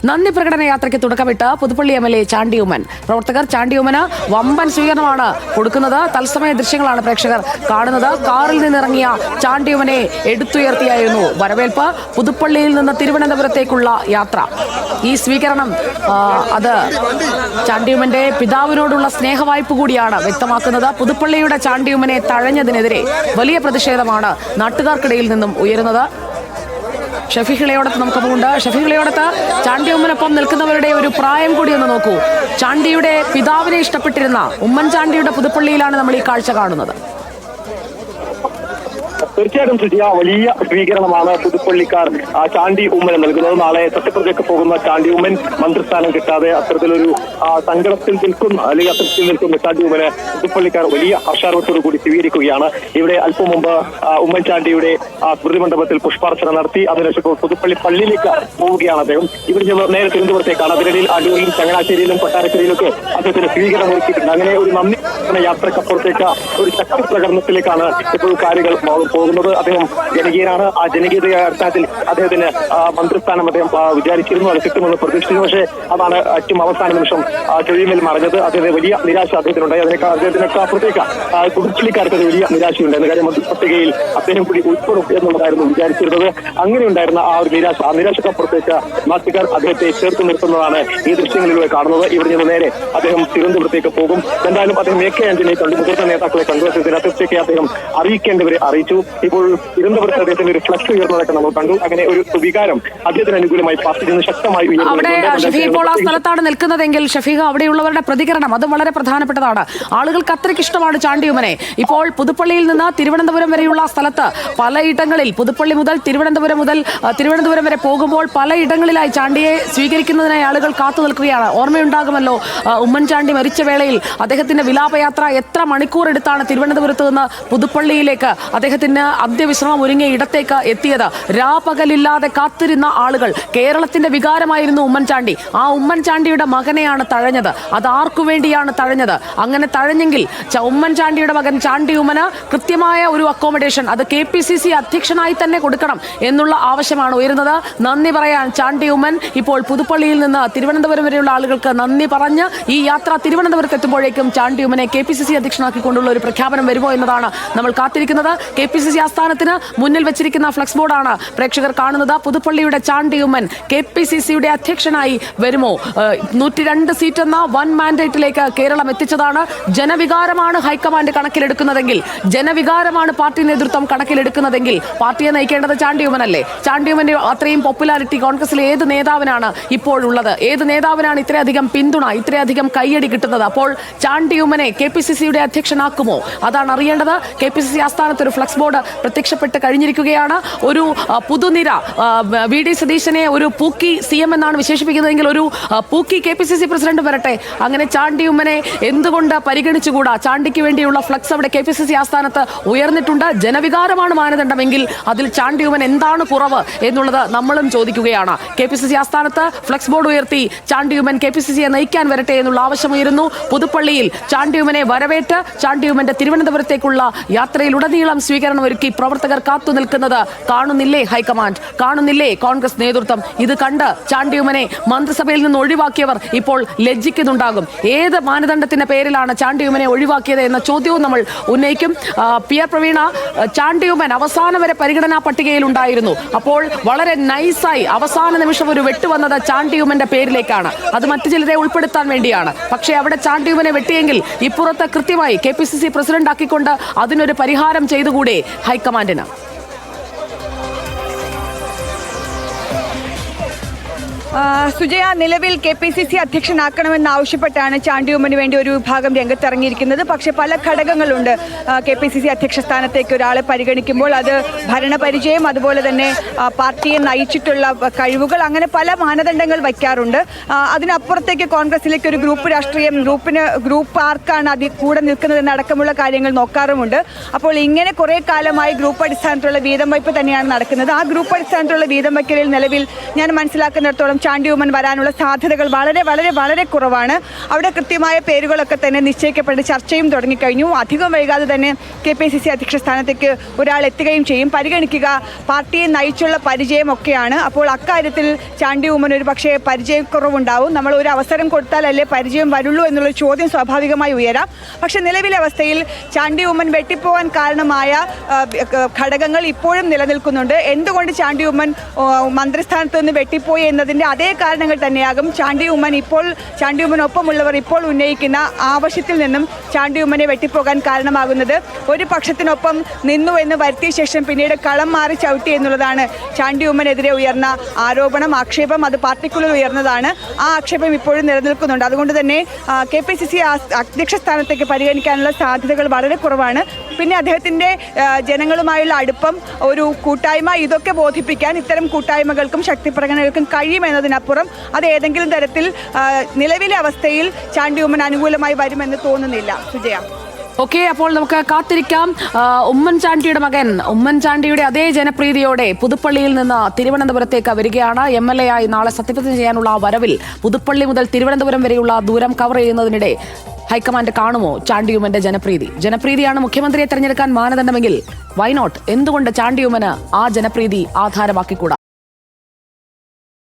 നന്ദി പ്രകടന യാത്രയ്ക്ക് തുടക്കമിട്ട് പുതുപ്പള്ളി MLA ചാണ്ടി ഉമ്മൻ. പ്രവർത്തകർ ചാണ്ടി ഉമ്മന് വമ്പൻ സ്വീകരണമാണ് കൊടുക്കുന്നത്. തത്സമയ ദൃശ്യങ്ങളാണ് പ്രേക്ഷകർ കാണുന്നത്. കാറിൽ നിന്നിറങ്ങിയ ചാണ്ടി ഉമ്മനെ എടുത്തുയർത്തിയായിരുന്നു വരവേൽപ്പ്. പുതുപ്പള്ളിയിൽ നിന്ന് തിരുവനന്തപുരത്തേക്കുള്ള യാത്ര. ഈ സ്വീകരണം അത് ചാണ്ടി ഉമ്മന്റെ പിതാവിനോടുള്ള സ്നേഹവായ്പ കൂടിയാണ് വ്യക്തമാക്കുന്നത്. പുതുപ്പള്ളിയുടെ ചാണ്ടി ഉമ്മനെ തഴഞ്ഞതിനെതിരെ വലിയ പ്രതിഷേധമാണ് നാട്ടുകാർക്കിടയിൽ നിന്നും ഉയരുന്നത്. ഷഫീഖ് ഇളയോടത്ത് നമുക്കൊപ്പമുണ്ട്. ഷഫീഖ് ഇളയോടത്ത്, ചാണ്ടി ഉമ്മനൊപ്പം നിൽക്കുന്നവരുടെ ഒരു പ്രായം കൂടി ഒന്ന് നോക്കൂ. ചാണ്ടിയുടെ പിതാവിനെ ഇഷ്ടപ്പെട്ടിരുന്ന ഉമ്മൻചാണ്ടിയുടെ പുതുപ്പള്ളിയിലാണ് നമ്മൾ ഈ കാഴ്ച കാണുന്നത്. തീർച്ചയായിട്ടും സുജിയ, വലിയ സ്വീകരണമാണ് പുതുപ്പള്ളിക്കാർ ചാണ്ടി ഉമ്മന് നൽകുന്നത്. നാളെ സത്യപ്രതിജ്ഞയ്ക്ക് പോകുന്ന ചാണ്ടി ഉമ്മൻ മന്ത്രിസ്ഥാനം കിട്ടാതെ അത്തരത്തിലൊരു സങ്കടത്തിൽ നിൽക്കുന്ന അല്ലെങ്കിൽ അത്തരത്തിൽ നിൽക്കുന്ന ചാണ്ടി ഉമ്മന് പുതുപ്പള്ളിക്കാർ വലിയ ഹർഷാരവത്തോടു കൂടി സ്വീകരിക്കുകയാണ്. ഇവിടെ അല്പം മുമ്പ് ഉമ്മൻചാണ്ടിയുടെ സ്മൃതി മണ്ഡപത്തിൽ പുഷ്പാർച്ചന നടത്തി. അതിനുശേഷം പുതുപ്പള്ളി പള്ളിയിലേക്ക് പോവുകയാണ് അദ്ദേഹം. ഇവിടെ നിന്ന് നേരെ തിരുവനന്തപുരത്തേക്കാണ്. അതിനിടയിൽ അടൂരിലും ചങ്ങനാശ്ശേരിയിലും കൊട്ടാരക്കരയിലൊക്കെ അദ്ദേഹത്തിന് സ്വീകരണം ഒരുക്കിയിട്ടുണ്ട്. അങ്ങനെ ഒരു നന്ദി യാത്രക്കപ്പുറത്തേക്ക് ഒരു ശക്തി പ്രകടനത്തിലേക്കാണ് ഇപ്പോൾ കാര്യങ്ങൾ പോകുന്നത്. അദ്ദേഹം ജനകീയനാണ്. ആ ജനകീയതയുടെ അടിസ്ഥാനത്തിൽ അദ്ദേഹത്തിന് മന്ത്രിസ്ഥാനം അദ്ദേഹം വിചാരിച്ചിരുന്നു, അത് കിട്ടുമെന്ന് പ്രതീക്ഷിച്ചിരുന്നു. പക്ഷേ അതാണ് ഏറ്റവും അവസാന നിമിഷം ചുഴിമേൽ മറഞ്ഞത്. അദ്ദേഹത്തിന് വലിയ നിരാശ അദ്ദേഹത്തിനുണ്ടായി. അദ്ദേഹത്തിനൊക്കെ അപ്പുറത്തേക്ക് പുതുപ്പള്ളിക്കാർക്ക് വലിയ നിരാശയുണ്ടായിരുന്നു. കാര്യം മന്ത്രിപട്ടികയിൽ അദ്ദേഹം കൂടി ഉൾപ്പെടും എന്നുള്ളതായിരുന്നു വിചാരിച്ചിരുന്നത്. അങ്ങനെ ഉണ്ടായിരുന്ന ആ ഒരു നിരാശ, ആ നിരാശക്കപ്പുറത്തേക്ക് നാട്ടുകാർ അദ്ദേഹത്തെ ചേർത്ത് നിർത്തുന്നതാണ് ഈ ദൃശ്യങ്ങളിലൂടെ കാണുന്നത്. ഇവിടെ നിന്ന് നേരെ അദ്ദേഹം തിരുവനന്തപുരത്തേക്ക് പോകും. എന്തായാലും അദ്ദേഹം AK ആന്റണിയെ കണ്ടു, മുതിർന്ന നേതാക്കളെ കണ്ടു. അദ്ദേഹത്തെ അദ്ദേഹം അറിയിക്കേണ്ടവരെ അറിയിച്ചു. ഇപ്പോൾ തിരുവനന്തപുരത്ത് അദ്ദേഹത്തിന്റെ ഒരു ഫ്ലക്സ് ഉയർന്നതൊക്കെ നമ്മൾ കണ്ടു. അങ്ങനെ ഒരു വികാരം അദ്ദേഹത്തിന് അനുകൂലമായി പാർട്ടിയിൽ നിന്ന് ശക്തമായി ഇപ്പോൾ ആ സ്ഥലത്താണ് നിൽക്കുന്നതെങ്കിൽ ഷഫീഖ്, അവിടെയുള്ളവരുടെ പ്രതികരണം അത് വളരെ പ്രധാനപ്പെട്ടതാണ്. ആളുകൾക്ക് അത്രയ്ക്ക് ഇഷ്ടമാണ് ചാണ്ടി ഉമ്മനെ. ഇപ്പോൾ പുതുപ്പള്ളിയിൽ നിന്ന് തിരുവനന്തപുരം വരെയുള്ള സ്ഥലത്ത് പലയിടങ്ങളിൽ, പുതുപ്പള്ളി മുതൽ തിരുവനന്തപുരം വരെ പോകുമ്പോൾ പലയിടങ്ങളിലായി ചാണ്ടിയെ സ്വീകരിക്കുന്നതിനായി ആളുകൾ കാത്തു നിൽക്കുകയാണ്. ഓർമ്മയുണ്ടാകുമല്ലോ, ഉമ്മൻചാണ്ടി മരിച്ച വേളയിൽ അദ്ദേഹത്തിന്റെ വിലാപയാത്ര എത്ര മണിക്കൂർ എടുത്താണ് തിരുവനന്തപുരത്ത് നിന്ന് പുതുപ്പള്ളിയിലേക്ക് അദ്ദേഹത്തിന് അന്ത്യവിശ്രമം ഒരുങ്ങിയ ഇടത്തേക്ക് എത്തിയത്. രാപകലില്ലാതെ കാത്തിരുന്ന ആളുകൾ. കേരളത്തിന്റെ വികാരമായിരുന്നു ഉമ്മൻചാണ്ടി. ആ ഉമ്മൻചാണ്ടിയുടെ മകനെയാണ് തഴഞ്ഞത്. അത് ആർക്കു വേണ്ടിയാണ് തഴഞ്ഞത്? അങ്ങനെ തഴഞ്ഞെങ്കിൽ ഉമ്മൻചാണ്ടിയുടെ മകൻ ചാണ്ടി ഉമ്മന് കൃത്യമായ ഒരു അക്കോമഡേഷൻ അത് KPCC അധ്യക്ഷനായി തന്നെ കൊടുക്കണം എന്നുള്ള ആവശ്യമാണ് ഉയരുന്നത്. നന്ദി പറയാൻ ചാണ്ടി ഉമ്മൻ ഇപ്പോൾ പുതുപ്പള്ളിയിൽ നിന്ന് തിരുവനന്തപുരം വരെയുള്ള ആളുകൾക്ക് നന്ദി പറഞ്ഞ് ഈ യാത്ര തിരുവനന്തപുരത്ത് എത്തുമ്പോഴേക്കും ചാണ്ടി ഉമ്മനെ KPCC അധ്യക്ഷനാക്കിക്കൊണ്ടുള്ള ഒരു പ്രഖ്യാപനം വരുമോ എന്നതാണ് നമ്മൾ കാത്തിരിക്കുന്നത്. KPCC ആസ്ഥാനത്തിന് മുന്നിൽ വെച്ചിരിക്കുന്ന ഫ്ലക്സ് ബോർഡാണ് പ്രേക്ഷകർ കാണുന്നത്. പുതുപ്പള്ളിയുടെ ചാണ്ടി ഉമ്മൻ KPCCയുടെ അധ്യക്ഷനായി വരുമോ? 102 സീറ്റ് എന്ന വൻ മാൻഡേറ്റിലേക്ക് കേരളം എത്തിച്ചതാണ്. ജനവികാരമാണ് ഹൈക്കമാൻഡ് കണക്കിലെടുക്കുന്നതെങ്കിൽ, ജനവികാരമാണ് പാർട്ടി നേതൃത്വം കണക്കിലെടുക്കുന്നതെങ്കിൽ പാർട്ടിയെ നയിക്കേണ്ടത് ചാണ്ടി ഉമ്മനല്ലേ? ചാണ്ടി ഉമ്മന്റെ അത്രയും പോപ്പുലാരിറ്റി കോൺഗ്രസിലെ ഏത് നേതാവിനാണ് ഇപ്പോഴുള്ളത്? ഏത് നേതാവിനാണ് ഇത്രയധികം പിന്തുണ, ഇത്രയധികം കയ്യടി കിട്ടുന്നത്? അപ്പോൾ ചാണ്ടി ഉമ്മനെ KPCCയുടെ അധ്യക്ഷനാക്കുമോ? അതാണ് അറിയേണ്ടത്. KPCC ആസ്ഥാനത്ത് ഒരു ഫ്ലക്സ് ബോർഡ് പ്രത്യക്ഷപ്പെട്ട് കഴിഞ്ഞിരിക്കുകയാണ്. ഒരു പുതുനിര, VD സതീശനെ ഒരു പൂക്കി CM എന്നാണ് വിശേഷിപ്പിക്കുന്നതെങ്കിൽ ഒരു പൂക്കി KPCC പ്രസിഡന്റ് വരട്ടെ. അങ്ങനെ ചാണ്ടി ഉമ്മനെ എന്തുകൊണ്ട് പരിഗണിച്ചുകൂടാ? ചാണ്ടിക്ക് വേണ്ടിയുള്ള ഫ്ലക്സ് അവിടെ KPCC ആസ്ഥാനത്ത് ഉയർന്നിട്ടുണ്ട്. ജനവികാരമാണ് മാനദണ്ഡമെങ്കിൽ അതിൽ ചാണ്ടി ഉമ്മൻ എന്താണ് കുറവ് എന്നുള്ളത് നമ്മളും ചോദിക്കുകയാണ്. KPCC ആസ്ഥാനത്ത് ഫ്ലക്സ് ബോർഡ് ഉയർത്തി ചാണ്ടി ഉമ്മൻ KPCCയെ നയിക്കാൻ വരട്ടെ എന്നുള്ള ആവശ്യമുയരുന്നു. പുതുപ്പള്ളിയിൽ ചാണ്ടി ഉമ്മനെ വരവേറ്റ് ചാണ്ടി ഉമ്മന്റെ തിരുവനന്തപുരത്തേക്കുള്ള യാത്രയിലുടനീളം സ്വീകരണം ഒരുക്കി പ്രവർത്തകർ കാത്തു നിൽക്കുന്നത് കാണുന്നില്ലേ ഹൈക്കമാൻഡ്? കാണുന്നില്ലേ കോൺഗ്രസ് നേതൃത്വം? ഇത് കണ്ട് ചാണ്ടി ഉമ്മനെ മന്ത്രിസഭയിൽ നിന്ന് ഒഴിവാക്കിയവർ ഇപ്പോൾ ലജ്ജിക്കുന്നുണ്ടാകും. ഏത് മാനദണ്ഡത്തിന്റെ പേരിലാണ് ചാണ്ടി ഉമ്മനെ ഒഴിവാക്കിയത് എന്ന ചോദ്യവും നമ്മൾ ഉന്നയിക്കും. PR പ്രവീണ, ചാണ്ടി ഉമ്മൻ അവസാനം വരെ പരിഗണനാ പട്ടികയിൽ ഉണ്ടായിരുന്നു. അപ്പോൾ വളരെ നൈസായി അവസാന നിമിഷം ഒരു വെട്ടുവന്നത് ചാണ്ടി ഉമ്മന്റെ പേരിലേക്കാണ്. അത് മറ്റു ചിലരെ ഉൾപ്പെടുത്താൻ വേണ്ടിയാണ്. പക്ഷേ അവിടെ ചാണ്ടി ഉമ്മനെ വെട്ടിയെങ്കിൽ ഇപ്പുറത്ത് കൃത്യമായി KPCC പ്രസിഡന്റ് ആക്കിക്കൊണ്ട് അതിനൊരു പരിഹാരം ചെയ്തുകൂടെ ഹൈക്കമാൻഡിന്? സുജയ, നിലവിൽ KPCC അധ്യക്ഷനാക്കണമെന്ന് ആവശ്യപ്പെട്ടാണ് ചാണ്ടി ഉമ്മന് വേണ്ടി ഒരു വിഭാഗം രംഗത്തിറങ്ങിയിരിക്കുന്നത്. പക്ഷേ പല ഘടകങ്ങളുണ്ട്. KPCC അധ്യക്ഷ സ്ഥാനത്തേക്ക് ഒരാളെ പരിഗണിക്കുമ്പോൾ അത് ഭരണപരിചയം, അതുപോലെ തന്നെ പാർട്ടിയെ നയിച്ചിട്ടുള്ള കഴിവുകൾ, അങ്ങനെ പല മാനദണ്ഡങ്ങൾ വയ്ക്കാറുണ്ട്. അതിനപ്പുറത്തേക്ക് കോൺഗ്രസിലേക്ക് ഒരു ഗ്രൂപ്പ് രാഷ്ട്രീയം, ഗ്രൂപ്പ് ആർക്കാണ് കൂടെ നിൽക്കുന്നതെന്നടക്കമുള്ള കാര്യങ്ങൾ നോക്കാറുമുണ്ട്. അപ്പോൾ ഇങ്ങനെ കുറേ കാലമായി ഗ്രൂപ്പ് അടിസ്ഥാനത്തിലുള്ള വീതം വയ്പ് തന്നെയാണ് നടക്കുന്നത്. ആ ഗ്രൂപ്പ് അടിസ്ഥാനത്തിലുള്ള വീതം വയ്ക്കലിൽ നിലവിൽ ഞാൻ മനസ്സിലാക്കുന്നിടത്തോളം ചാണ്ടി ഉമ്മൻ വരാനുള്ള സാധ്യതകൾ വളരെ വളരെ വളരെ കുറവാണ്. അവിടെ കൃത്യമായ പേരുകളൊക്കെ തന്നെ നിശ്ചയിക്കപ്പെട്ട് ചർച്ചയും തുടങ്ങിക്കഴിഞ്ഞു. അധികം വൈകാതെ തന്നെ KPCC അധ്യക്ഷ സ്ഥാനത്തേക്ക് ഒരാൾ എത്തുകയും ചെയ്യും. പരിഗണിക്കുക പാർട്ടിയെ നയിച്ചുള്ള പരിചയമൊക്കെയാണ്. അപ്പോൾ അക്കാര്യത്തിൽ ചാണ്ടി ഉമ്മൻ ഒരു പക്ഷേ പരിചയക്കുറവുണ്ടാവും. നമ്മൾ ഒരു അവസരം കൊടുത്താലല്ലേ പരിചയം വരുള്ളൂ എന്നുള്ള ചോദ്യം സ്വാഭാവികമായി ഉയരാം. പക്ഷേ നിലവിലെ അവസ്ഥയിൽ ചാണ്ടി ഉമ്മൻ വെട്ടിപ്പോവാൻ കാരണമായ ഘടകങ്ങൾ ഇപ്പോഴും നിലനിൽക്കുന്നുണ്ട്. എന്തുകൊണ്ട് ചാണ്ടി ഉമ്മൻ മന്ത്രിസ്ഥാനത്ത് നിന്ന് വെട്ടിപ്പോയി എന്നതിൻ്റെ അതേ കാരണങ്ങൾ തന്നെയാകും ചാണ്ടി ഉമ്മനൊപ്പമുള്ളവർ ഇപ്പോൾ ഉന്നയിക്കുന്ന ആവശ്യത്തിൽ നിന്നും ചാണ്ടി ഉമ്മനെ വെട്ടിപ്പോകാൻ കാരണമാകുന്നത്. ഒരു പക്ഷത്തിനൊപ്പം നിന്നു എന്ന് വരുത്തിയ ശേഷം പിന്നീട് കളം മാറി ചവിട്ടി എന്നുള്ളതാണ് ചാണ്ടി ഉമ്മനെതിരെ ഉയർന്ന ആക്ഷേപം. അത് പാർട്ടിക്കുള്ളിൽ ഉയർന്നതാണ്. ആ ആക്ഷേപം ഇപ്പോഴും നിലനിൽക്കുന്നുണ്ട്. അതുകൊണ്ട് തന്നെ KPCC അധ്യക്ഷ സ്ഥാനത്തേക്ക് പരിഗണിക്കാനുള്ള സാധ്യതകൾ വളരെ കുറവാണ്. പിന്നെ അദ്ദേഹത്തിൻ്റെ ജനങ്ങളുമായുള്ള അടുപ്പം, ഒരു കൂട്ടായ്മ, ഇതൊക്കെ ബോധിപ്പിക്കാൻ ഇത്തരം കൂട്ടായ്മകൾക്കും ശക്തിപ്രകടനങ്ങൾക്കും കഴിയുമെന്നതിനപ്പുറം അത് ഏതെങ്കിലും തരത്തിൽ നിലവിലെ അവസ്ഥയിൽ ചാണ്ടി ഉമ്മൻ അനുകൂലമായി വരുമെന്ന് തോന്നുന്നില്ല. സുജയ. ഓക്കെ, അപ്പോൾ നമുക്ക് കാത്തിരിക്കാം. ഉമ്മൻചാണ്ടിയുടെ മകൻ ഉമ്മൻചാണ്ടിയുടെ അതേ ജനപ്രീതിയോടെ പുതുപ്പള്ളിയിൽ നിന്ന് തിരുവനന്തപുരത്തേക്ക് വരികയാണ്. MLA ആയി നാളെ സത്യപ്രതിജ്ഞ ചെയ്യാനുള്ള ആ വരവിൽ പുതുപ്പള്ളി മുതൽ തിരുവനന്തപുരം വരെയുള്ള ദൂരം കവർ ചെയ്യുന്നതിനിടെ ഹൈക്കമാൻഡ് കാണുമോ ചാണ്ടിയുമ്മന്റെ ജനപ്രീതിയാണ് മുഖ്യമന്ത്രിയെ തെരഞ്ഞെടുക്കാൻ മാനദണ്ഡമെങ്കിൽ വൈ നോട്ട്? എന്തുകൊണ്ട് ചാണ്ടിയുമ്മന് ആ ജനപ്രീതി ആധാരമാക്കിക്കൂടാ?